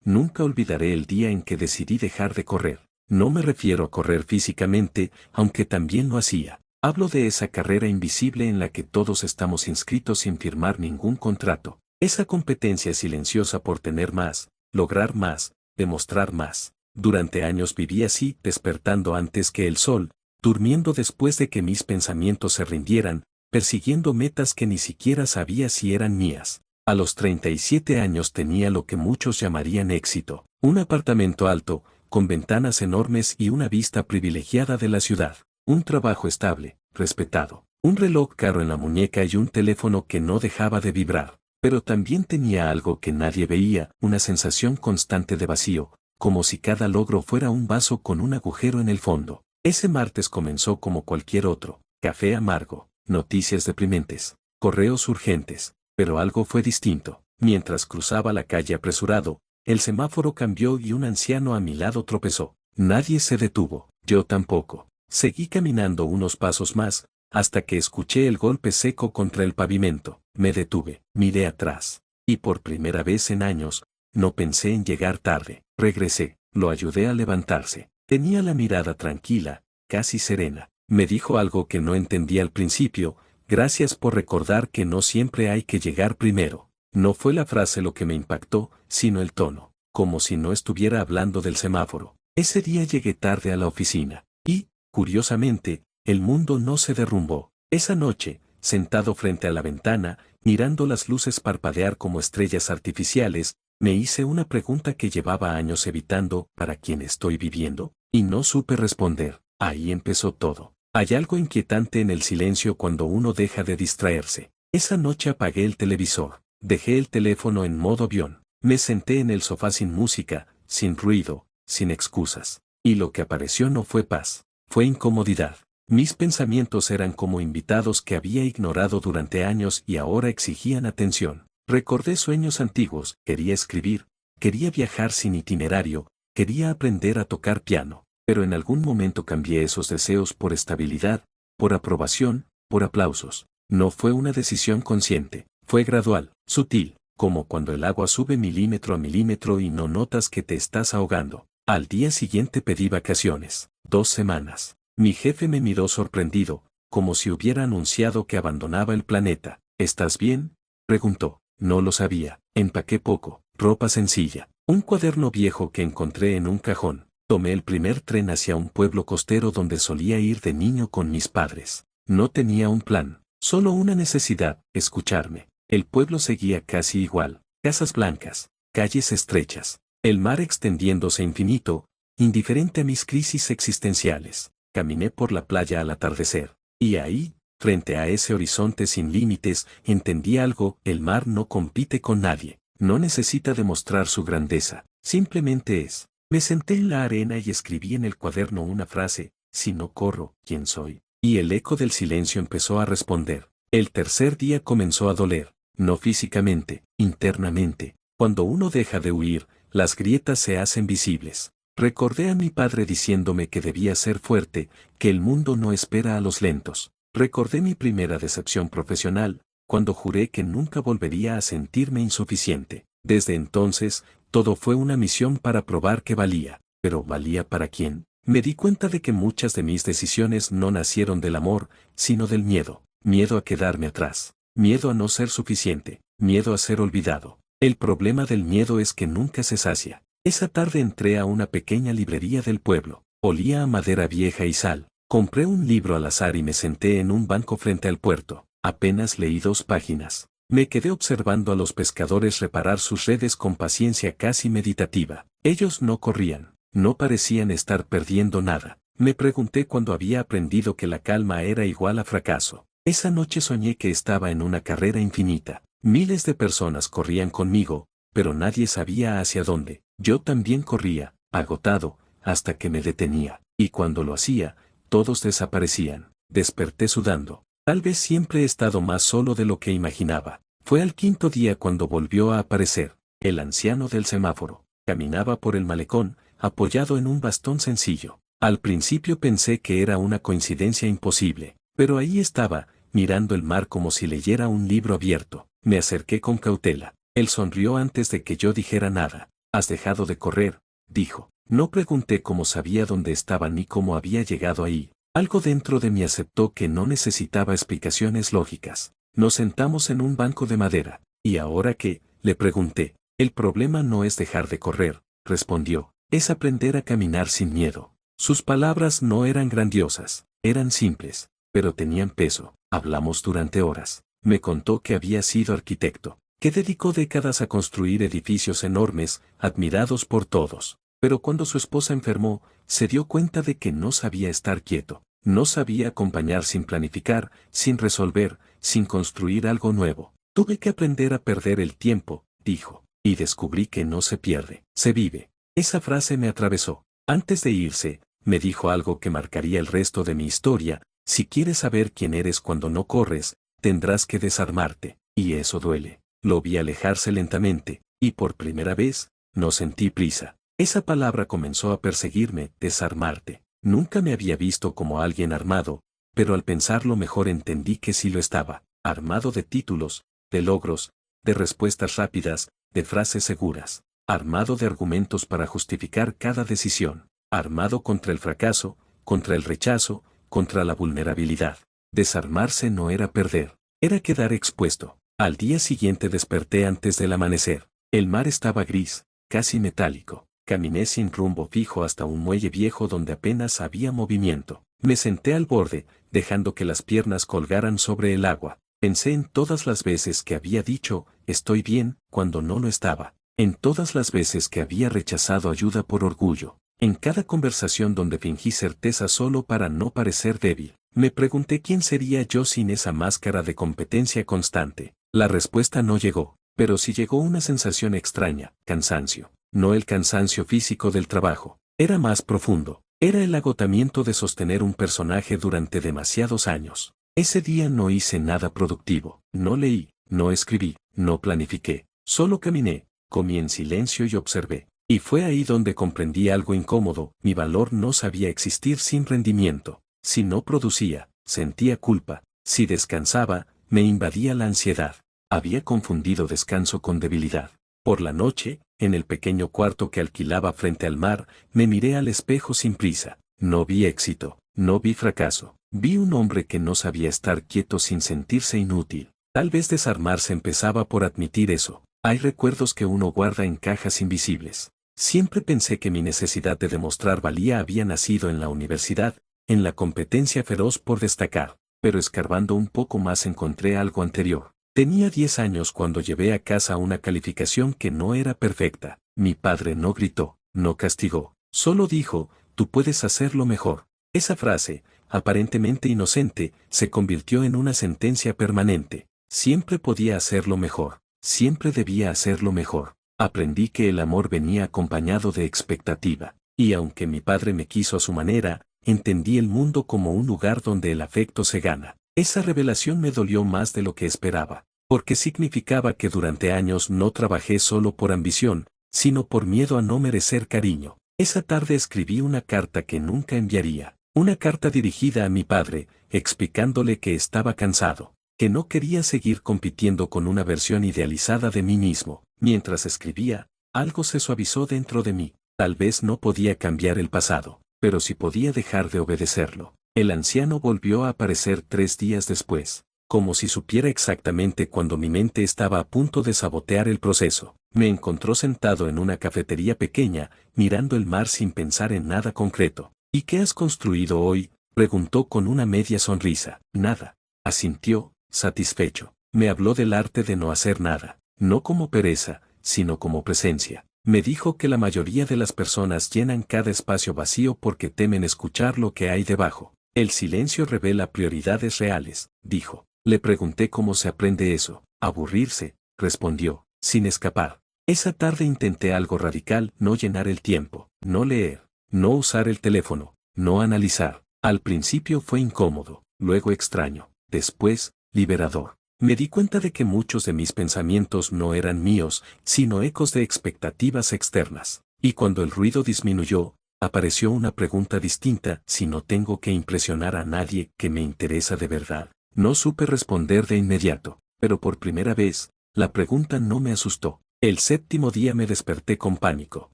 nunca olvidaré el día en que decidí dejar de correr. No me refiero a correr físicamente, aunque también lo hacía. Hablo de esa carrera invisible en la que todos estamos inscritos sin firmar ningún contrato. Esa competencia silenciosa por tener más, lograr más, demostrar más. Durante años viví así, despertando antes que el sol, durmiendo después de que mis pensamientos se rindieran, persiguiendo metas que ni siquiera sabía si eran mías. A los 37 años tenía lo que muchos llamarían éxito, un apartamento alto, con ventanas enormes y una vista privilegiada de la ciudad, un trabajo estable, respetado, un reloj caro en la muñeca y un teléfono que no dejaba de vibrar. Pero también tenía algo que nadie veía, una sensación constante de vacío, como si cada logro fuera un vaso con un agujero en el fondo. Ese martes comenzó como cualquier otro, café amargo, noticias deprimentes, correos urgentes, pero algo fue distinto. Mientras cruzaba la calle apresurado, el semáforo cambió y un anciano a mi lado tropezó. Nadie se detuvo, yo tampoco. Seguí caminando unos pasos más, hasta que escuché el golpe seco contra el pavimento. Me detuve, miré atrás, y por primera vez en años, no pensé en llegar tarde. Regresé, lo ayudé a levantarse. Tenía la mirada tranquila, casi serena. Me dijo algo que no entendí al principio: gracias por recordar que no siempre hay que llegar primero. No fue la frase lo que me impactó, sino el tono, como si no estuviera hablando del semáforo. Ese día llegué tarde a la oficina, y, curiosamente, el mundo no se derrumbó. Esa noche, sentado frente a la ventana, mirando las luces parpadear como estrellas artificiales, me hice una pregunta que llevaba años evitando: ¿para quién estoy viviendo? Y no supe responder. Ahí empezó todo. Hay algo inquietante en el silencio cuando uno deja de distraerse. Esa noche apagué el televisor, dejé el teléfono en modo avión, me senté en el sofá sin música, sin ruido, sin excusas. Y lo que apareció no fue paz, fue incomodidad. Mis pensamientos eran como invitados que había ignorado durante años y ahora exigían atención. Recordé sueños antiguos, quería escribir, quería viajar sin itinerario, quería aprender a tocar piano, pero en algún momento cambié esos deseos por estabilidad, por aprobación, por aplausos. No fue una decisión consciente, fue gradual, sutil, como cuando el agua sube milímetro a milímetro y no notas que te estás ahogando. Al día siguiente pedí vacaciones, 2 semanas. Mi jefe me miró sorprendido, como si hubiera anunciado que abandonaba el planeta. ¿Estás bien?, preguntó. No lo sabía. Empaqué poco, ropa sencilla, un cuaderno viejo que encontré en un cajón. Tomé el primer tren hacia un pueblo costero donde solía ir de niño con mis padres. No tenía un plan, solo una necesidad: escucharme. El pueblo seguía casi igual, casas blancas, calles estrechas, el mar extendiéndose infinito, indiferente a mis crisis existenciales. Caminé por la playa al atardecer, y ahí, frente a ese horizonte sin límites, entendí algo: el mar no compite con nadie, no necesita demostrar su grandeza, simplemente es. Me senté en la arena y escribí en el cuaderno una frase: si no corro, ¿quién soy? Y el eco del silencio empezó a responder. El tercer día comenzó a doler, no físicamente, internamente. Cuando uno deja de huir, las grietas se hacen visibles. Recordé a mi padre diciéndome que debía ser fuerte, que el mundo no espera a los lentos. Recordé mi primera decepción profesional, cuando juré que nunca volvería a sentirme insuficiente. Desde entonces, todo fue una misión para probar que valía. ¿Pero valía para quién? Me di cuenta de que muchas de mis decisiones no nacieron del amor, sino del miedo. Miedo a quedarme atrás. Miedo a no ser suficiente. Miedo a ser olvidado. El problema del miedo es que nunca se sacia. Esa tarde entré a una pequeña librería del pueblo. Olía a madera vieja y sal. Compré un libro al azar y me senté en un banco frente al puerto. Apenas leí 2 páginas. Me quedé observando a los pescadores reparar sus redes con paciencia casi meditativa. Ellos no corrían, no parecían estar perdiendo nada. Me pregunté cuándo había aprendido que la calma era igual a fracaso. Esa noche soñé que estaba en una carrera infinita. Miles de personas corrían conmigo, pero nadie sabía hacia dónde. Yo también corría, agotado, hasta que me detenía, y cuando lo hacía, todos desaparecían. Desperté sudando. Tal vez siempre he estado más solo de lo que imaginaba. Fue al quinto día cuando volvió a aparecer. El anciano del semáforo. Caminaba por el malecón, apoyado en un bastón sencillo. Al principio pensé que era una coincidencia imposible, pero ahí estaba, mirando el mar como si leyera un libro abierto. Me acerqué con cautela. Él sonrió antes de que yo dijera nada. Has dejado de correr, dijo. No pregunté cómo sabía dónde estaba ni cómo había llegado ahí. Algo dentro de mí aceptó que no necesitaba explicaciones lógicas. Nos sentamos en un banco de madera. ¿Y ahora qué? Le pregunté. El problema no es dejar de correr, respondió. Es aprender a caminar sin miedo. Sus palabras no eran grandiosas, eran simples, pero tenían peso. Hablamos durante horas. Me contó que había sido arquitecto, que dedicó décadas a construir edificios enormes, admirados por todos. Pero cuando su esposa enfermó, se dio cuenta de que no sabía estar quieto, no sabía acompañar sin planificar, sin resolver, sin construir algo nuevo. Tuve que aprender a perder el tiempo, dijo, y descubrí que no se pierde, se vive. Esa frase me atravesó. Antes de irse, me dijo algo que marcaría el resto de mi historia: si quieres saber quién eres cuando no corres, tendrás que desarmarte, y eso duele. Lo vi alejarse lentamente, y por primera vez, no sentí prisa. Esa palabra comenzó a perseguirme: desarmarte. Nunca me había visto como alguien armado, pero al pensarlo mejor entendí que sí lo estaba, armado de títulos, de logros, de respuestas rápidas, de frases seguras, armado de argumentos para justificar cada decisión, armado contra el fracaso, contra el rechazo, contra la vulnerabilidad. Desarmarse no era perder, era quedar expuesto. Al día siguiente desperté antes del amanecer. El mar estaba gris, casi metálico. Caminé sin rumbo fijo hasta un muelle viejo donde apenas había movimiento. Me senté al borde, dejando que las piernas colgaran sobre el agua. Pensé en todas las veces que había dicho, estoy bien, cuando no lo estaba. En todas las veces que había rechazado ayuda por orgullo. En cada conversación donde fingí certeza solo para no parecer débil. Me pregunté quién sería yo sin esa máscara de competencia constante. La respuesta no llegó, pero sí llegó una sensación extraña: cansancio. No el cansancio físico del trabajo, era más profundo. Era el agotamiento de sostener un personaje durante demasiados años. Ese día no hice nada productivo, no leí, no escribí, no planifiqué, solo caminé, comí en silencio y observé. Y fue ahí donde comprendí algo incómodo: mi valor no sabía existir sin rendimiento. Si no producía, sentía culpa. Si descansaba, me invadía la ansiedad. Había confundido descanso con debilidad. Por la noche, en el pequeño cuarto que alquilaba frente al mar, me miré al espejo sin prisa. No vi éxito, no vi fracaso. Vi un hombre que no sabía estar quieto sin sentirse inútil. Tal vez desarmarse empezaba por admitir eso. Hay recuerdos que uno guarda en cajas invisibles. Siempre pensé que mi necesidad de demostrar valía había nacido en la universidad, en la competencia feroz por destacar. Pero escarbando un poco más encontré algo anterior. Tenía 10 años cuando llevé a casa una calificación que no era perfecta. Mi padre no gritó, no castigó, solo dijo: tú puedes hacerlo mejor. Esa frase, aparentemente inocente, se convirtió en una sentencia permanente. Siempre podía hacerlo mejor, siempre debía hacerlo mejor. Aprendí que el amor venía acompañado de expectativa, y aunque mi padre me quiso a su manera, entendí el mundo como un lugar donde el afecto se gana. Esa revelación me dolió más de lo que esperaba, porque significaba que durante años no trabajé solo por ambición, sino por miedo a no merecer cariño. Esa tarde escribí una carta que nunca enviaría, una carta dirigida a mi padre, explicándole que estaba cansado, que no quería seguir compitiendo con una versión idealizada de mí mismo. Mientras escribía, algo se suavizó dentro de mí. Tal vez no podía cambiar el pasado, pero sí podía dejar de obedecerlo. El anciano volvió a aparecer 3 días después, como si supiera exactamente cuando mi mente estaba a punto de sabotear el proceso. Me encontró sentado en una cafetería pequeña, mirando el mar sin pensar en nada concreto. ¿Y qué has construido hoy?, preguntó con una media sonrisa. Nada, asintió, satisfecho. Me habló del arte de no hacer nada, no como pereza, sino como presencia. Me dijo que la mayoría de las personas llenan cada espacio vacío porque temen escuchar lo que hay debajo. El silencio revela prioridades reales, dijo. Le pregunté cómo se aprende eso. Aburrirse, respondió, sin escapar. Esa tarde intenté algo radical: no llenar el tiempo, no leer, no usar el teléfono, no analizar. Al principio fue incómodo, luego extraño, después, liberador. Me di cuenta de que muchos de mis pensamientos no eran míos, sino ecos de expectativas externas. Y cuando el ruido disminuyó, apareció una pregunta distinta: si no tengo que impresionar a nadie, ¿qué me interesa de verdad? No supe responder de inmediato, pero por primera vez, la pregunta no me asustó. El séptimo día me desperté con pánico.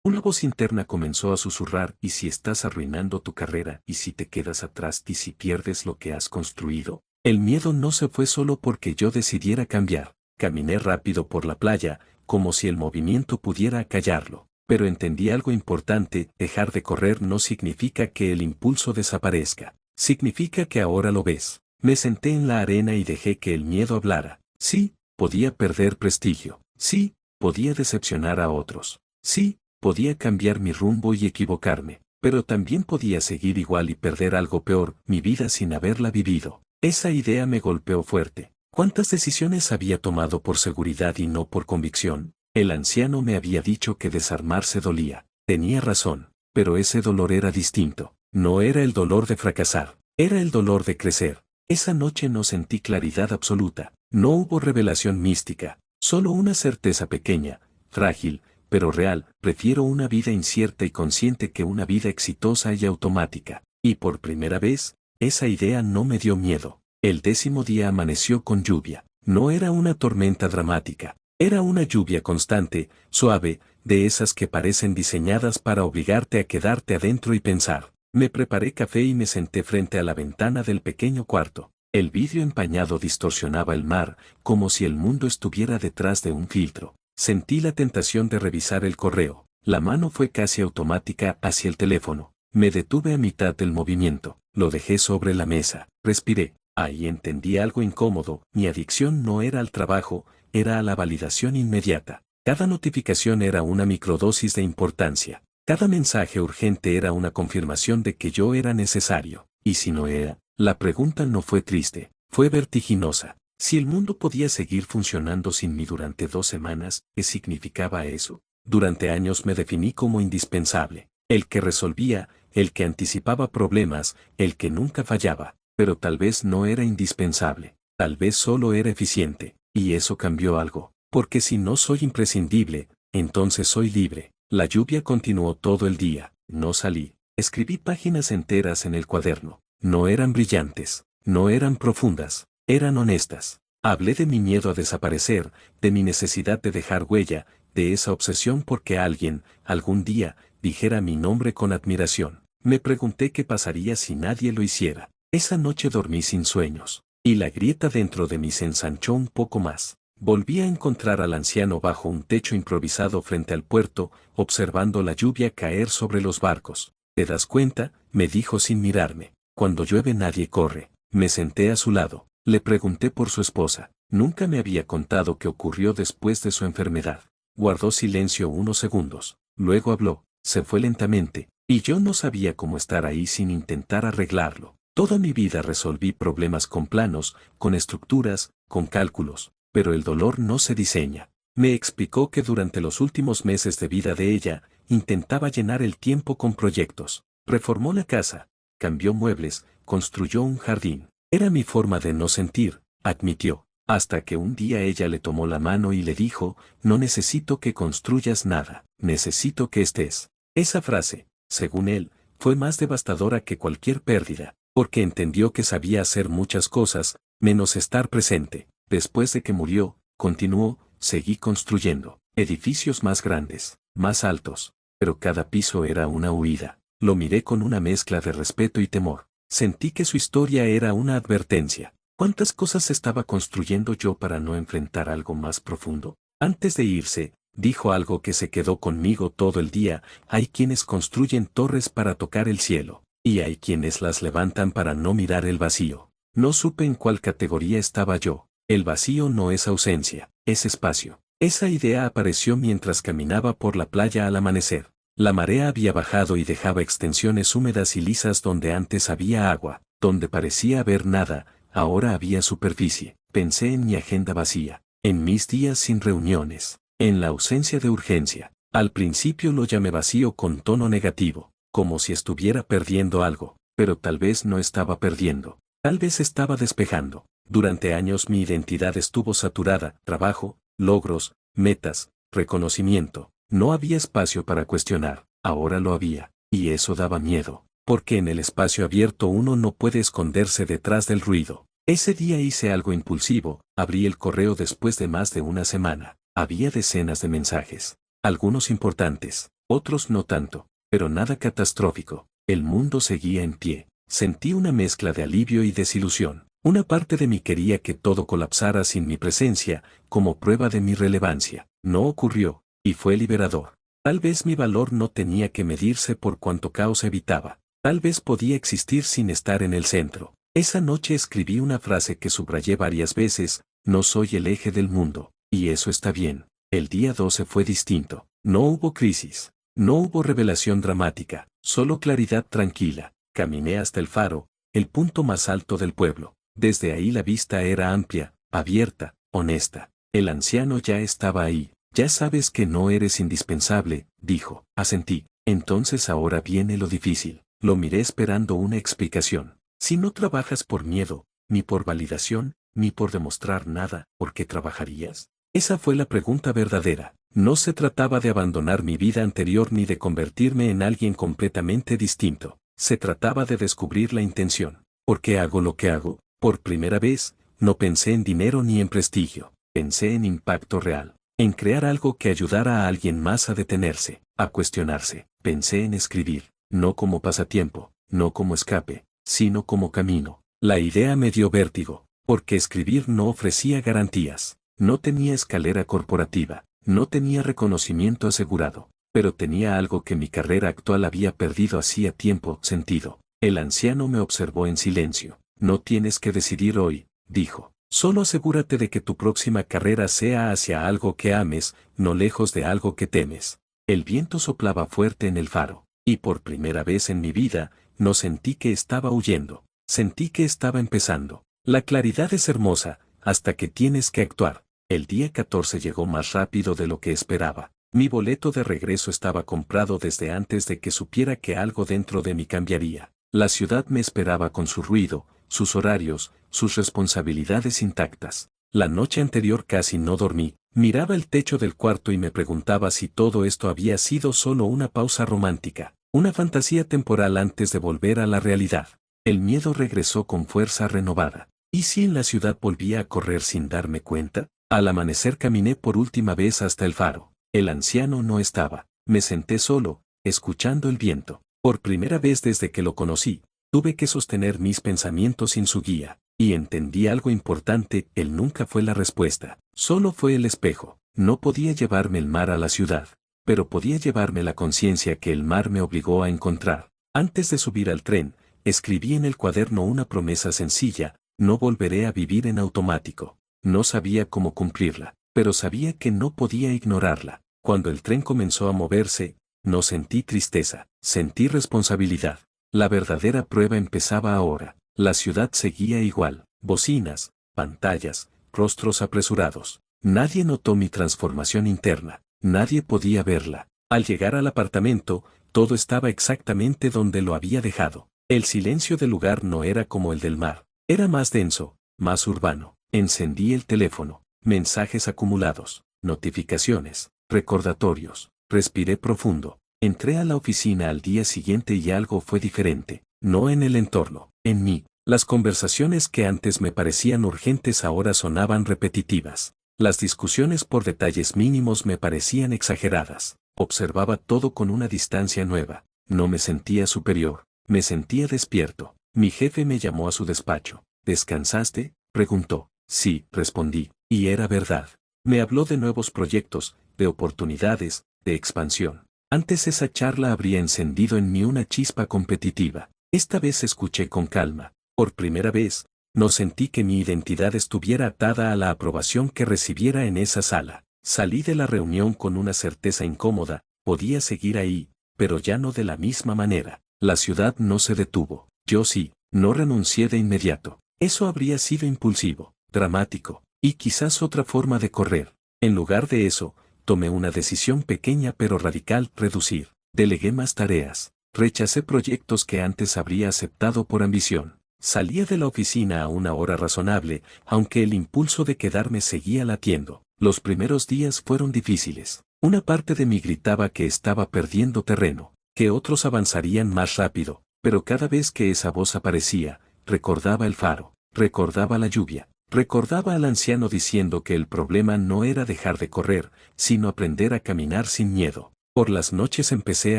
Una voz interna comenzó a susurrar: ¿y si estás arruinando tu carrera? ¿Y si te quedas atrás? ¿Y si pierdes lo que has construido? El miedo no se fue solo porque yo decidiera cambiar. Caminé rápido por la playa, como si el movimiento pudiera acallarlo. Pero entendí algo importante: dejar de correr no significa que el impulso desaparezca. Significa que ahora lo ves. Me senté en la arena y dejé que el miedo hablara. Sí, podía perder prestigio. Sí, podía decepcionar a otros. Sí, podía cambiar mi rumbo y equivocarme. Pero también podía seguir igual y perder algo peor: mi vida sin haberla vivido. Esa idea me golpeó fuerte. ¿Cuántas decisiones había tomado por seguridad y no por convicción? El anciano me había dicho que desarmarse dolía. Tenía razón, pero ese dolor era distinto. No era el dolor de fracasar, era el dolor de crecer. Esa noche no sentí claridad absoluta, no hubo revelación mística, solo una certeza pequeña, frágil, pero real: prefiero una vida incierta y consciente que una vida exitosa y automática. Y por primera vez, esa idea no me dio miedo. El 10º día amaneció con lluvia. No era una tormenta dramática, era una lluvia constante, suave, de esas que parecen diseñadas para obligarte a quedarte adentro y pensar. Me preparé café y me senté frente a la ventana del pequeño cuarto. El vidrio empañado distorsionaba el mar, como si el mundo estuviera detrás de un filtro. Sentí la tentación de revisar el correo. La mano fue casi automática hacia el teléfono. Me detuve a mitad del movimiento. Lo dejé sobre la mesa. Respiré. Ahí entendí algo incómodo: mi adicción no era al trabajo, era a la validación inmediata. Cada notificación era una microdosis de importancia. Cada mensaje urgente era una confirmación de que yo era necesario. ¿Y si no era? La pregunta no fue triste, fue vertiginosa. Si el mundo podía seguir funcionando sin mí durante 2 semanas, ¿qué significaba eso? Durante años me definí como indispensable, el que resolvía, el que anticipaba problemas, el que nunca fallaba. Pero tal vez no era indispensable, tal vez solo era eficiente. Y eso cambió algo, porque si no soy imprescindible, entonces soy libre. La lluvia continuó todo el día. No salí. Escribí páginas enteras en el cuaderno. No eran brillantes, no eran profundas, eran honestas. Hablé de mi miedo a desaparecer, de mi necesidad de dejar huella, de esa obsesión porque alguien, algún día, dijera mi nombre con admiración. Me pregunté qué pasaría si nadie lo hiciera. Esa noche dormí sin sueños, y la grieta dentro de mí se ensanchó un poco más. Volví a encontrar al anciano bajo un techo improvisado frente al puerto, observando la lluvia caer sobre los barcos. ¿Te das cuenta?, me dijo sin mirarme. Cuando llueve nadie corre. Me senté a su lado. Le pregunté por su esposa. Nunca me había contado qué ocurrió después de su enfermedad. Guardó silencio unos segundos. Luego habló. Se fue lentamente, y yo no sabía cómo estar ahí sin intentar arreglarlo. Toda mi vida resolví problemas con planos, con estructuras, con cálculos, pero el dolor no se diseña. Me explicó que durante los últimos meses de vida de ella, intentaba llenar el tiempo con proyectos. Reformó la casa, cambió muebles, construyó un jardín. Era mi forma de no sentir, admitió, hasta que un día ella le tomó la mano y le dijo: no necesito que construyas nada, necesito que estés. Esa frase, según él, fue más devastadora que cualquier pérdida, porque entendió que sabía hacer muchas cosas, menos estar presente. Después de que murió, continuó, seguí construyendo edificios más grandes, más altos, pero cada piso era una huida. Lo miré con una mezcla de respeto y temor. Sentí que su historia era una advertencia. ¿Cuántas cosas estaba construyendo yo para no enfrentar algo más profundo? Antes de irse, dijo algo que se quedó conmigo todo el día: hay quienes construyen torres para tocar el cielo, y hay quienes las levantan para no mirar el vacío. No supe en cuál categoría estaba yo. El vacío no es ausencia, es espacio. Esa idea apareció mientras caminaba por la playa al amanecer. La marea había bajado y dejaba extensiones húmedas y lisas donde antes había agua, donde parecía haber nada, ahora había superficie. Pensé en mi agenda vacía, en mis días sin reuniones, en la ausencia de urgencia. Al principio lo llamé vacío con tono negativo, como si estuviera perdiendo algo, pero tal vez no estaba perdiendo, tal vez estaba despejando. Durante años mi identidad estuvo saturada: trabajo, logros, metas, reconocimiento. No había espacio para cuestionar. Ahora lo había, y eso daba miedo, porque en el espacio abierto uno no puede esconderse detrás del ruido. Ese día hice algo impulsivo: abrí el correo después de más de una semana. Había decenas de mensajes. Algunos importantes, otros no tanto, pero nada catastrófico. El mundo seguía en pie. Sentí una mezcla de alivio y desilusión. Una parte de mí quería que todo colapsara sin mi presencia, como prueba de mi relevancia. No ocurrió, y fue liberador. Tal vez mi valor no tenía que medirse por cuánto caos evitaba. Tal vez podía existir sin estar en el centro. Esa noche escribí una frase que subrayé varias veces: no soy el eje del mundo, y eso está bien. El día 12 fue distinto. No hubo crisis. No hubo revelación dramática, solo claridad tranquila. Caminé hasta el faro, el punto más alto del pueblo. Desde ahí la vista era amplia, abierta, honesta. El anciano ya estaba ahí. Ya sabes que no eres indispensable, dijo. Asentí. Entonces ahora viene lo difícil. Lo miré esperando una explicación. Si no trabajas por miedo, ni por validación, ni por demostrar nada, ¿por qué trabajarías? Esa fue la pregunta verdadera. No se trataba de abandonar mi vida anterior ni de convertirme en alguien completamente distinto. Se trataba de descubrir la intención. ¿Por qué hago lo que hago? Por primera vez, no pensé en dinero ni en prestigio. Pensé en impacto real. En crear algo que ayudara a alguien más a detenerse, a cuestionarse. Pensé en escribir, no como pasatiempo, no como escape, sino como camino. La idea me dio vértigo, porque escribir no ofrecía garantías. No tenía escalera corporativa, no tenía reconocimiento asegurado, pero tenía algo que mi carrera actual había perdido hacía tiempo: sentido. El anciano me observó en silencio. No tienes que decidir hoy, dijo. Solo asegúrate de que tu próxima carrera sea hacia algo que ames, no lejos de algo que temes. El viento soplaba fuerte en el faro, y por primera vez en mi vida, no sentí que estaba huyendo. Sentí que estaba empezando. La claridad es hermosa, hasta que tienes que actuar. El día 14 llegó más rápido de lo que esperaba. Mi boleto de regreso estaba comprado desde antes de que supiera que algo dentro de mí cambiaría. La ciudad me esperaba con su ruido, sus horarios, sus responsabilidades intactas. La noche anterior casi no dormí. Miraba el techo del cuarto y me preguntaba si todo esto había sido solo una pausa romántica, una fantasía temporal antes de volver a la realidad. El miedo regresó con fuerza renovada. ¿Y si en la ciudad volvía a correr sin darme cuenta? Al amanecer caminé por última vez hasta el faro. El anciano no estaba. Me senté solo, escuchando el viento. Por primera vez desde que lo conocí, tuve que sostener mis pensamientos sin su guía. Y entendí algo importante: él nunca fue la respuesta. Solo fue el espejo. No podía llevarme el mar a la ciudad, pero podía llevarme la conciencia que el mar me obligó a encontrar. Antes de subir al tren, escribí en el cuaderno una promesa sencilla: no volveré a vivir en automático. No sabía cómo cumplirla, pero sabía que no podía ignorarla. Cuando el tren comenzó a moverse, no sentí tristeza, sentí responsabilidad. La verdadera prueba empezaba ahora. La ciudad seguía igual: bocinas, pantallas, rostros apresurados. Nadie notó mi transformación interna, nadie podía verla. Al llegar al apartamento, todo estaba exactamente donde lo había dejado. El silencio del lugar no era como el del mar, era más denso, más urbano. Encendí el teléfono. Mensajes acumulados, notificaciones, recordatorios. Respiré profundo. Entré a la oficina al día siguiente y algo fue diferente. No en el entorno, en mí. Las conversaciones que antes me parecían urgentes ahora sonaban repetitivas. Las discusiones por detalles mínimos me parecían exageradas. Observaba todo con una distancia nueva. No me sentía superior, me sentía despierto. Mi jefe me llamó a su despacho. ¿Descansaste?, preguntó. Sí, respondí, y era verdad. Me habló de nuevos proyectos, de oportunidades, de expansión. Antes esa charla habría encendido en mí una chispa competitiva. Esta vez escuché con calma. Por primera vez, no sentí que mi identidad estuviera atada a la aprobación que recibiera en esa sala. Salí de la reunión con una certeza incómoda: podía seguir ahí, pero ya no de la misma manera. La ciudad no se detuvo. Yo sí. No renuncié de inmediato. Eso habría sido impulsivo, dramático, y quizás otra forma de correr. En lugar de eso, tomé una decisión pequeña pero radical: reducir. Delegué más tareas. Rechacé proyectos que antes habría aceptado por ambición. Salía de la oficina a una hora razonable, aunque el impulso de quedarme seguía latiendo. Los primeros días fueron difíciles. Una parte de mí gritaba que estaba perdiendo terreno, que otros avanzarían más rápido, pero cada vez que esa voz aparecía, recordaba el faro, recordaba la lluvia, Recordaba al anciano diciendo que el problema no era dejar de correr, sino aprender a caminar sin miedo. Por las noches empecé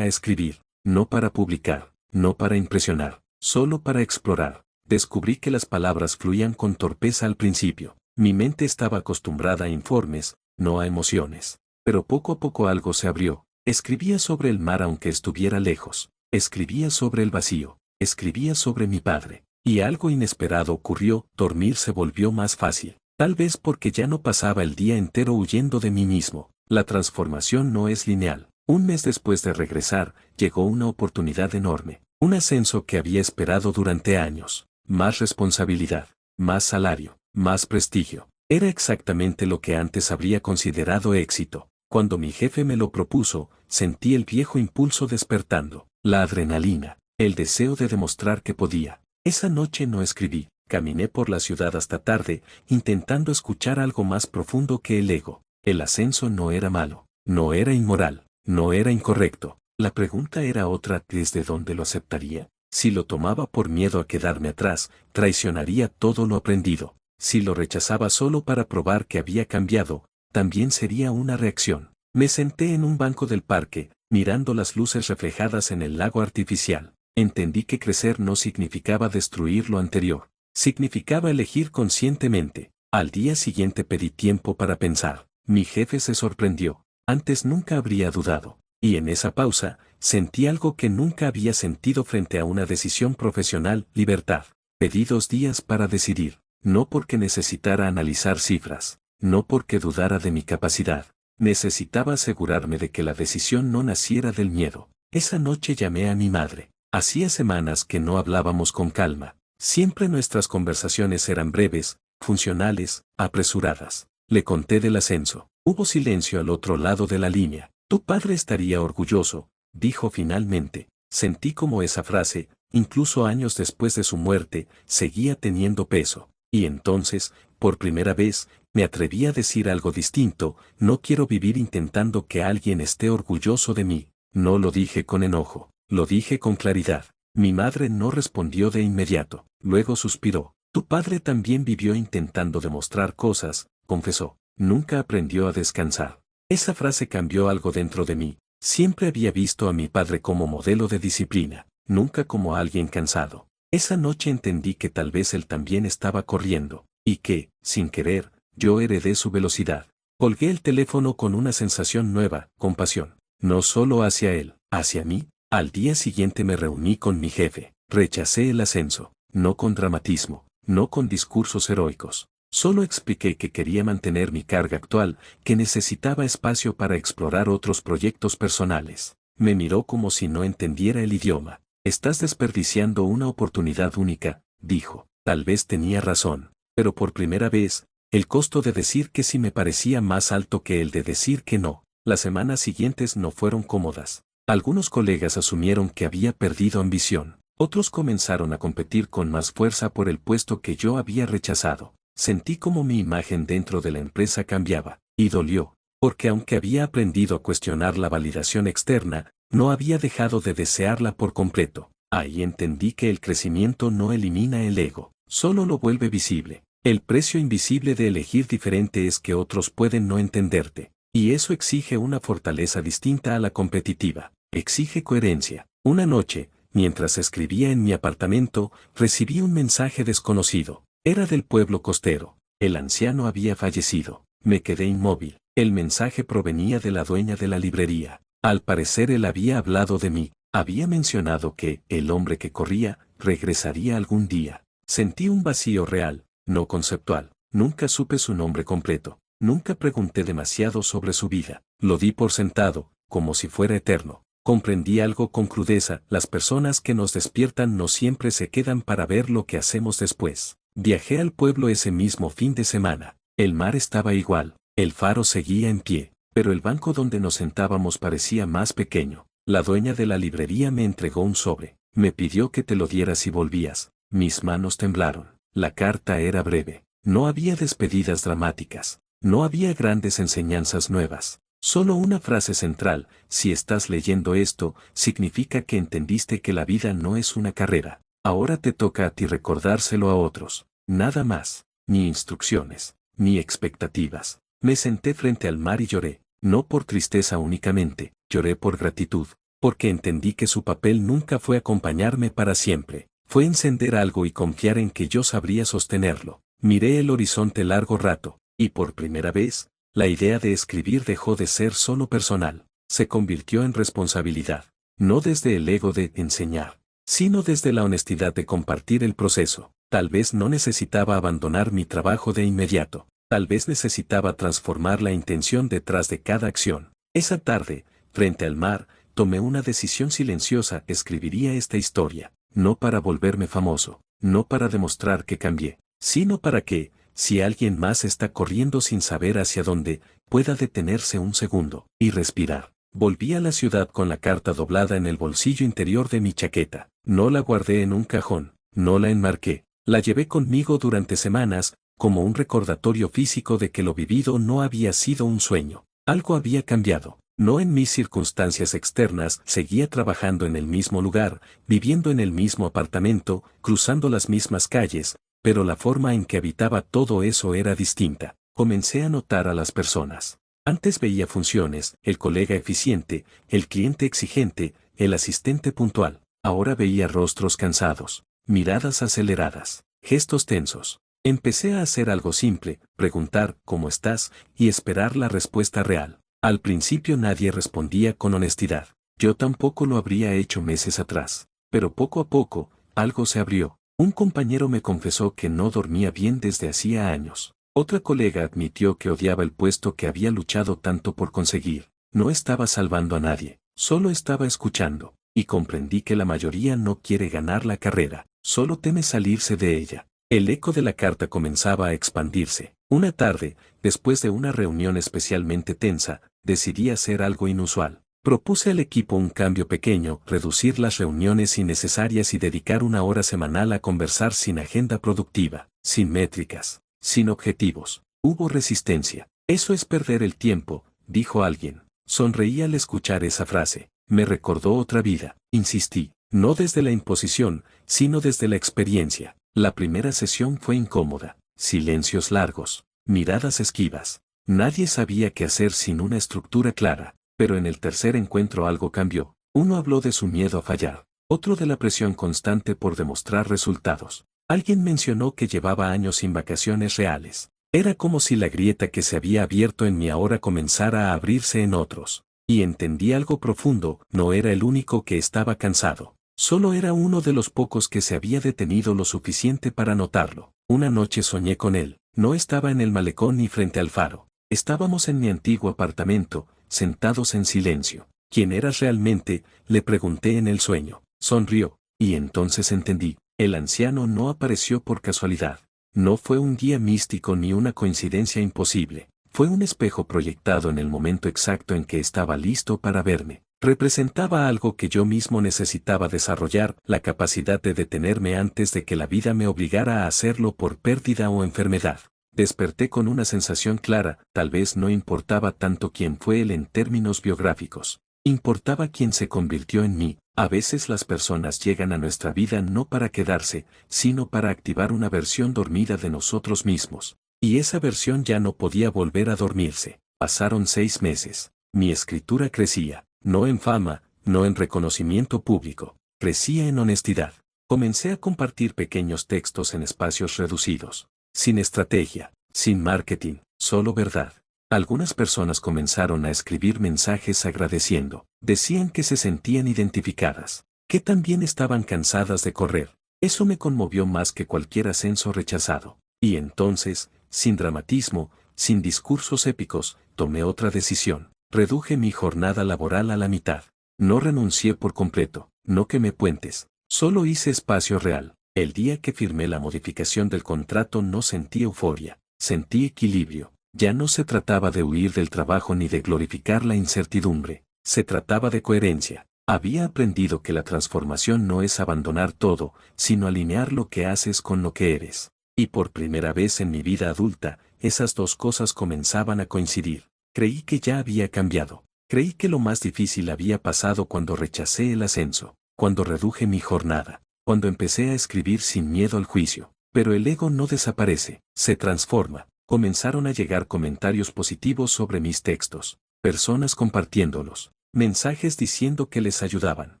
a escribir, no para publicar, no para impresionar, solo para explorar. Descubrí que las palabras fluían con torpeza al principio. Mi mente estaba acostumbrada a informes, no a emociones. Pero poco a poco algo se abrió. Escribía sobre el mar aunque estuviera lejos. Escribía sobre el vacío. Escribía sobre mi padre. Y algo inesperado ocurrió, dormir se volvió más fácil. Tal vez porque ya no pasaba el día entero huyendo de mí mismo. La transformación no es lineal. Un mes después de regresar, llegó una oportunidad enorme. Un ascenso que había esperado durante años. Más responsabilidad, más salario, más prestigio. Era exactamente lo que antes habría considerado éxito. Cuando mi jefe me lo propuso, sentí el viejo impulso despertando. La adrenalina, el deseo de demostrar que podía. Esa noche no escribí, caminé por la ciudad hasta tarde, intentando escuchar algo más profundo que el ego. El ascenso no era malo, no era inmoral, no era incorrecto. La pregunta era otra: ¿desde dónde lo aceptaría? Si lo tomaba por miedo a quedarme atrás, traicionaría todo lo aprendido. Si lo rechazaba solo para probar que había cambiado, también sería una reacción. Me senté en un banco del parque, mirando las luces reflejadas en el lago artificial. Entendí que crecer no significaba destruir lo anterior, significaba elegir conscientemente. Al día siguiente pedí tiempo para pensar. Mi jefe se sorprendió. Antes nunca habría dudado. Y en esa pausa, sentí algo que nunca había sentido frente a una decisión profesional: libertad. Pedí 2 días para decidir, no porque necesitara analizar cifras, no porque dudara de mi capacidad. Necesitaba asegurarme de que la decisión no naciera del miedo. Esa noche llamé a mi madre. Hacía semanas que no hablábamos con calma. Siempre nuestras conversaciones eran breves, funcionales, apresuradas. Le conté del ascenso. Hubo silencio al otro lado de la línea. Tu padre estaría orgulloso, dijo finalmente. Sentí como esa frase, incluso años después de su muerte, seguía teniendo peso. Y entonces, por primera vez, me atreví a decir algo distinto: no quiero vivir intentando que alguien esté orgulloso de mí. No lo dije con enojo, lo dije con claridad. Mi madre no respondió de inmediato. Luego suspiró. Tu padre también vivió intentando demostrar cosas, confesó. Nunca aprendió a descansar. Esa frase cambió algo dentro de mí. Siempre había visto a mi padre como modelo de disciplina, nunca como alguien cansado. Esa noche entendí que tal vez él también estaba corriendo, y que, sin querer, yo heredé su velocidad. Colgué el teléfono con una sensación nueva: compasión. No solo hacia él, hacia mí. Al día siguiente me reuní con mi jefe. Rechacé el ascenso, no con dramatismo, no con discursos heroicos. Solo expliqué que quería mantener mi carga actual, que necesitaba espacio para explorar otros proyectos personales. Me miró como si no entendiera el idioma. Estás desperdiciando una oportunidad única, dijo. Tal vez tenía razón, pero por primera vez, el costo de decir que sí me parecía más alto que el de decir que no. Las semanas siguientes no fueron cómodas. Algunos colegas asumieron que había perdido ambición. Otros comenzaron a competir con más fuerza por el puesto que yo había rechazado. Sentí como mi imagen dentro de la empresa cambiaba, y dolió, porque aunque había aprendido a cuestionar la validación externa, no había dejado de desearla por completo. Ahí entendí que el crecimiento no elimina el ego, solo lo vuelve visible. El precio invisible de elegir diferente es que otros pueden no entenderte, y eso exige una fortaleza distinta a la competitiva. Exige coherencia. Una noche, mientras escribía en mi apartamento, recibí un mensaje desconocido. Era del pueblo costero. El anciano había fallecido. Me quedé inmóvil. El mensaje provenía de la dueña de la librería. Al parecer él había hablado de mí. Había mencionado que el hombre que corría regresaría algún día. Sentí un vacío real, no conceptual. Nunca supe su nombre completo. Nunca pregunté demasiado sobre su vida. Lo di por sentado, como si fuera eterno. Comprendí algo con crudeza: las personas que nos despiertan no siempre se quedan para ver lo que hacemos después. Viajé al pueblo ese mismo fin de semana. El mar estaba igual, el faro seguía en pie, pero el banco donde nos sentábamos parecía más pequeño. La dueña de la librería me entregó un sobre. Me pidió que te lo diera si volvías. Mis manos temblaron. La carta era breve. No había despedidas dramáticas. No había grandes enseñanzas nuevas. Solo una frase central: si estás leyendo esto, significa que entendiste que la vida no es una carrera. Ahora te toca a ti recordárselo a otros. Nada más. ni instrucciones, ni expectativas. Me senté frente al mar y lloré, no por tristeza únicamente, lloré por gratitud, porque entendí que su papel nunca fue acompañarme para siempre, fue encender algo y confiar en que yo sabría sostenerlo. Miré el horizonte largo rato, y por primera vez, la idea de escribir dejó de ser solo personal, se convirtió en responsabilidad, no desde el ego de enseñar, sino desde la honestidad de compartir el proceso. Tal vez no necesitaba abandonar mi trabajo de inmediato, tal vez necesitaba transformar la intención detrás de cada acción. Esa tarde, frente al mar, tomé una decisión silenciosa: escribiría esta historia, no para volverme famoso, no para demostrar que cambié, sino para que, si alguien más está corriendo sin saber hacia dónde, pueda detenerse un segundo y respirar. Volví a la ciudad con la carta doblada en el bolsillo interior de mi chaqueta. No la guardé en un cajón, no la enmarqué. La llevé conmigo durante semanas, como un recordatorio físico de que lo vivido no había sido un sueño. Algo había cambiado. No en mis circunstancias externas, seguía trabajando en el mismo lugar, viviendo en el mismo apartamento, cruzando las mismas calles, pero la forma en que habitaba todo eso era distinta. Comencé a notar a las personas. Antes veía funciones, el colega eficiente, el cliente exigente, el asistente puntual. Ahora veía rostros cansados, miradas aceleradas, gestos tensos. Empecé a hacer algo simple: preguntar ¿cómo estás? Y esperar la respuesta real. Al principio nadie respondía con honestidad. Yo tampoco lo habría hecho meses atrás. Pero poco a poco, algo se abrió. Un compañero me confesó que no dormía bien desde hacía años. Otra colega admitió que odiaba el puesto que había luchado tanto por conseguir. No estaba salvando a nadie, solo estaba escuchando. Y comprendí que la mayoría no quiere ganar la carrera, solo teme salirse de ella. El eco de la carta comenzaba a expandirse. Una tarde, después de una reunión especialmente tensa, decidí hacer algo inusual. Propuse al equipo un cambio pequeño: reducir las reuniones innecesarias y dedicar una hora semanal a conversar sin agenda productiva, sin métricas, sin objetivos. Hubo resistencia. Eso es perder el tiempo, dijo alguien. Sonreí al escuchar esa frase. Me recordó otra vida. Insistí, no desde la imposición, sino desde la experiencia. La primera sesión fue incómoda. Silencios largos, miradas esquivas. Nadie sabía qué hacer sin una estructura clara. Pero en el tercer encuentro algo cambió. Uno habló de su miedo a fallar, otro de la presión constante por demostrar resultados. Alguien mencionó que llevaba años sin vacaciones reales. Era como si la grieta que se había abierto en mí ahora comenzara a abrirse en otros. Y entendí algo profundo: no era el único que estaba cansado. Solo era uno de los pocos que se había detenido lo suficiente para notarlo. Una noche soñé con él. No estaba en el malecón ni frente al faro. Estábamos en mi antiguo apartamento, sentados en silencio. ¿Quién eras realmente?, le pregunté en el sueño. Sonrió, y entonces entendí. El anciano no apareció por casualidad. No fue un guía místico ni una coincidencia imposible. Fue un espejo proyectado en el momento exacto en que estaba listo para verme. Representaba algo que yo mismo necesitaba desarrollar: la capacidad de detenerme antes de que la vida me obligara a hacerlo por pérdida o enfermedad. Desperté con una sensación clara: tal vez no importaba tanto quién fue él en términos biográficos. Importaba quién se convirtió en mí. A veces las personas llegan a nuestra vida no para quedarse, sino para activar una versión dormida de nosotros mismos. Y esa versión ya no podía volver a dormirse. Pasaron 6 meses. Mi escritura crecía, no en fama, no en reconocimiento público. Crecía en honestidad. Comencé a compartir pequeños textos en espacios reducidos. Sin estrategia, sin marketing, solo verdad. Algunas personas comenzaron a escribir mensajes agradeciendo. Decían que se sentían identificadas, que también estaban cansadas de correr. Eso me conmovió más que cualquier ascenso rechazado. Y entonces, sin dramatismo, sin discursos épicos, tomé otra decisión. Reduje mi jornada laboral a la mitad. No renuncié por completo, no quemé puentes. Solo hice espacio real. El día que firmé la modificación del contrato no sentí euforia, sentí equilibrio. Ya no se trataba de huir del trabajo ni de glorificar la incertidumbre. Se trataba de coherencia. Había aprendido que la transformación no es abandonar todo, sino alinear lo que haces con lo que eres. Y por primera vez en mi vida adulta, esas dos cosas comenzaban a coincidir. Creí que ya había cambiado. Creí que lo más difícil había pasado cuando rechacé el ascenso, cuando reduje mi jornada, cuando empecé a escribir sin miedo al juicio. Pero el ego no desaparece, se transforma. Comenzaron a llegar comentarios positivos sobre mis textos, personas compartiéndolos, mensajes diciendo que les ayudaban.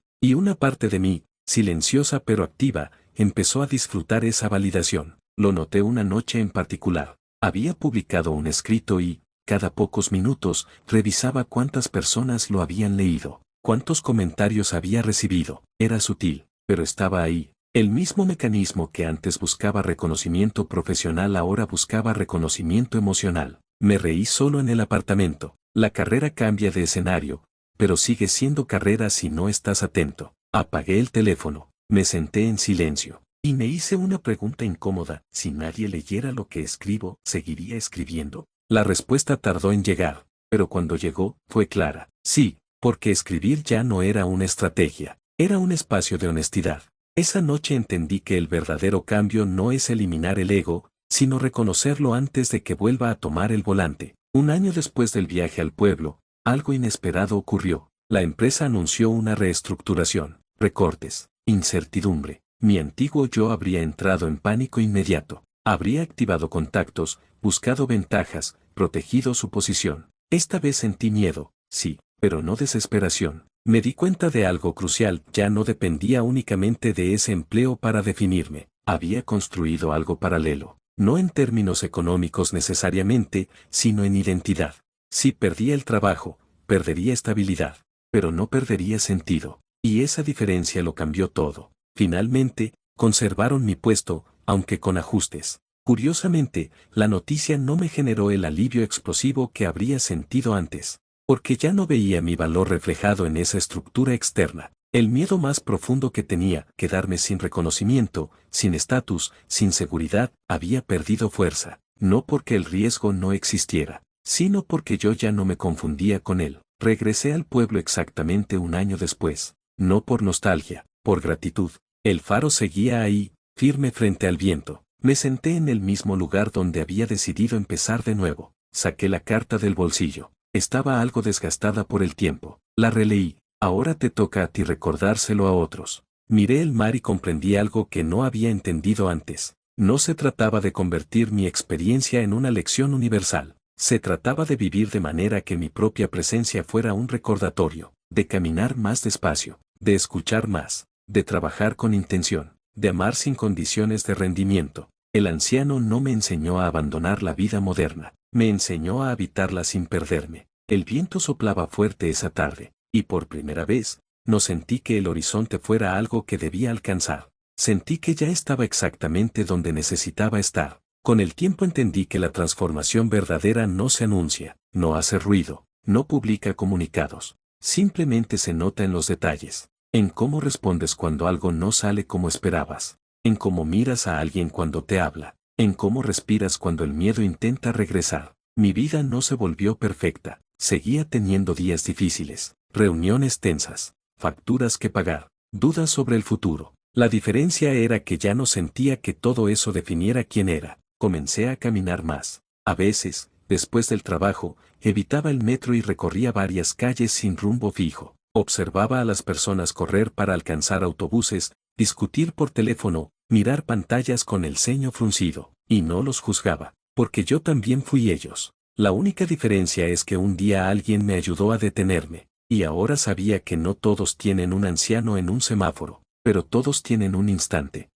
Y una parte de mí, silenciosa pero activa, empezó a disfrutar esa validación. Lo noté una noche en particular. Había publicado un escrito y, cada pocos minutos, revisaba cuántas personas lo habían leído, cuántos comentarios había recibido. Era sutil, pero estaba ahí. El mismo mecanismo que antes buscaba reconocimiento profesional ahora buscaba reconocimiento emocional. Me reí solo en el apartamento. La carrera cambia de escenario, pero sigue siendo carrera si no estás atento. Apagué el teléfono, me senté en silencio, y me hice una pregunta incómoda. Si nadie leyera lo que escribo, ¿seguiría escribiendo? La respuesta tardó en llegar, pero cuando llegó, fue clara. Sí, porque escribir ya no era una estrategia, era un espacio de honestidad. Esa noche entendí que el verdadero cambio no es eliminar el ego, sino reconocerlo antes de que vuelva a tomar el volante. Un año después del viaje al pueblo, algo inesperado ocurrió. La empresa anunció una reestructuración, recortes, incertidumbre. Mi antiguo yo habría entrado en pánico inmediato. Habría activado contactos, buscado ventajas, protegido su posición. Esta vez sentí miedo, sí, pero no desesperación. Me di cuenta de algo crucial, ya no dependía únicamente de ese empleo para definirme. Había construido algo paralelo, no en términos económicos necesariamente, sino en identidad. Si perdía el trabajo, perdería estabilidad, pero no perdería sentido. Y esa diferencia lo cambió todo. Finalmente, conservaron mi puesto, aunque con ajustes. Curiosamente, la noticia no me generó el alivio explosivo que habría sentido antes. Porque ya no veía mi valor reflejado en esa estructura externa. El miedo más profundo que tenía, quedarme sin reconocimiento, sin estatus, sin seguridad, había perdido fuerza. No porque el riesgo no existiera, sino porque yo ya no me confundía con él. Regresé al pueblo exactamente un año después. No por nostalgia, por gratitud. El faro seguía ahí, firme frente al viento. Me senté en el mismo lugar donde había decidido empezar de nuevo. Saqué la carta del bolsillo. Estaba algo desgastada por el tiempo. La releí. Ahora te toca a ti recordárselo a otros. Miré el mar y comprendí algo que no había entendido antes. No se trataba de convertir mi experiencia en una lección universal. Se trataba de vivir de manera que mi propia presencia fuera un recordatorio, de caminar más despacio, de escuchar más, de trabajar con intención, de amar sin condiciones de rendimiento. El anciano no me enseñó a abandonar la vida moderna, me enseñó a habitarla sin perderme. El viento soplaba fuerte esa tarde, y por primera vez, no sentí que el horizonte fuera algo que debía alcanzar. Sentí que ya estaba exactamente donde necesitaba estar. Con el tiempo entendí que la transformación verdadera no se anuncia, no hace ruido, no publica comunicados. Simplemente se nota en los detalles, en cómo respondes cuando algo no sale como esperabas, en cómo miras a alguien cuando te habla, en cómo respiras cuando el miedo intenta regresar. Mi vida no se volvió perfecta, seguía teniendo días difíciles, reuniones tensas, facturas que pagar, dudas sobre el futuro. La diferencia era que ya no sentía que todo eso definiera quién era. Comencé a caminar más. A veces, después del trabajo, evitaba el metro y recorría varias calles sin rumbo fijo. Observaba a las personas correr para alcanzar autobuses, discutir por teléfono, mirar pantallas con el ceño fruncido, y no los juzgaba, porque yo también fui ellos. La única diferencia es que un día alguien me ayudó a detenerme, y ahora sabía que no todos tienen un anciano en un semáforo, pero todos tienen un instante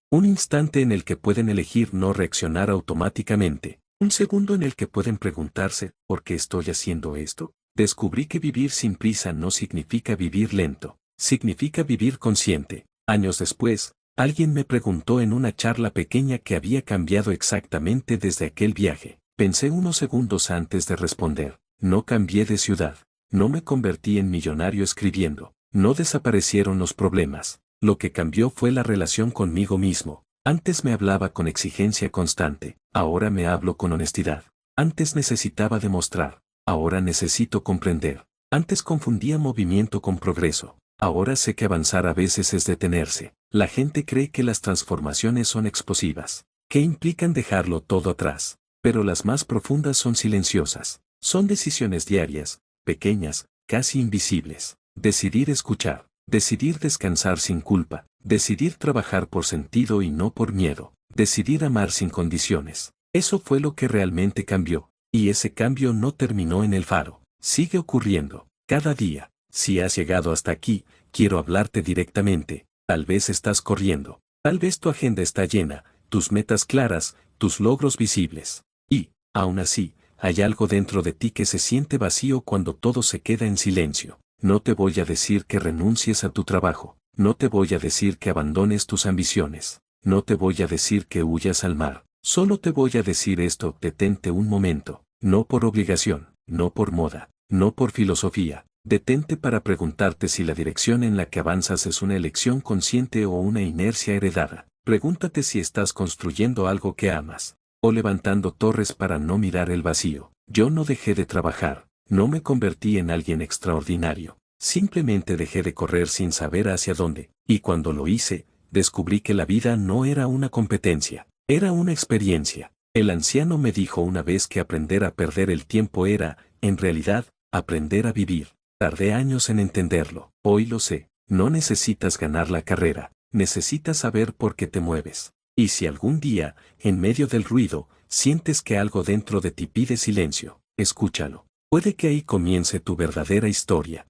en el que pueden elegir no reaccionar automáticamente, un segundo en el que pueden preguntarse, ¿por qué estoy haciendo esto? Descubrí que vivir sin prisa no significa vivir lento, significa vivir consciente. Años después, alguien me preguntó en una charla pequeña que había cambiado exactamente desde aquel viaje. Pensé unos segundos antes de responder. No cambié de ciudad, no me convertí en millonario escribiendo, no desaparecieron los problemas. Lo que cambió fue la relación conmigo mismo. Antes me hablaba con exigencia constante, ahora me hablo con honestidad. Antes necesitaba demostrar, ahora necesito comprender. Antes confundía movimiento con progreso, ahora sé que avanzar a veces es detenerse. La gente cree que las transformaciones son explosivas, que implican dejarlo todo atrás, pero las más profundas son silenciosas. Son decisiones diarias, pequeñas, casi invisibles. Decidir escuchar. Decidir descansar sin culpa, decidir trabajar por sentido y no por miedo, decidir amar sin condiciones. Eso fue lo que realmente cambió. Y ese cambio no terminó en el faro. Sigue ocurriendo. Cada día. Si has llegado hasta aquí, quiero hablarte directamente. Tal vez estás corriendo. Tal vez tu agenda está llena, tus metas claras, tus logros visibles. Y, aún así, hay algo dentro de ti que se siente vacío cuando todo se queda en silencio. No te voy a decir que renuncies a tu trabajo. No te voy a decir que abandones tus ambiciones. No te voy a decir que huyas al mar. Solo te voy a decir esto: detente un momento. No por obligación, no por moda, no por filosofía. Detente para preguntarte si la dirección en la que avanzas es una elección consciente o una inercia heredada. Pregúntate si estás construyendo algo que amas, o levantando torres para no mirar el vacío. Yo no dejé de trabajar, no me convertí en alguien extraordinario. Simplemente dejé de correr sin saber hacia dónde, y cuando lo hice, descubrí que la vida no era una competencia, era una experiencia. El anciano me dijo una vez que aprender a perder el tiempo era, en realidad, aprender a vivir. Tardé años en entenderlo. Hoy lo sé. No necesitas ganar la carrera. Necesitas saber por qué te mueves. Y si algún día, en medio del ruido, sientes que algo dentro de ti pide silencio, escúchalo. Puede que ahí comience tu verdadera historia.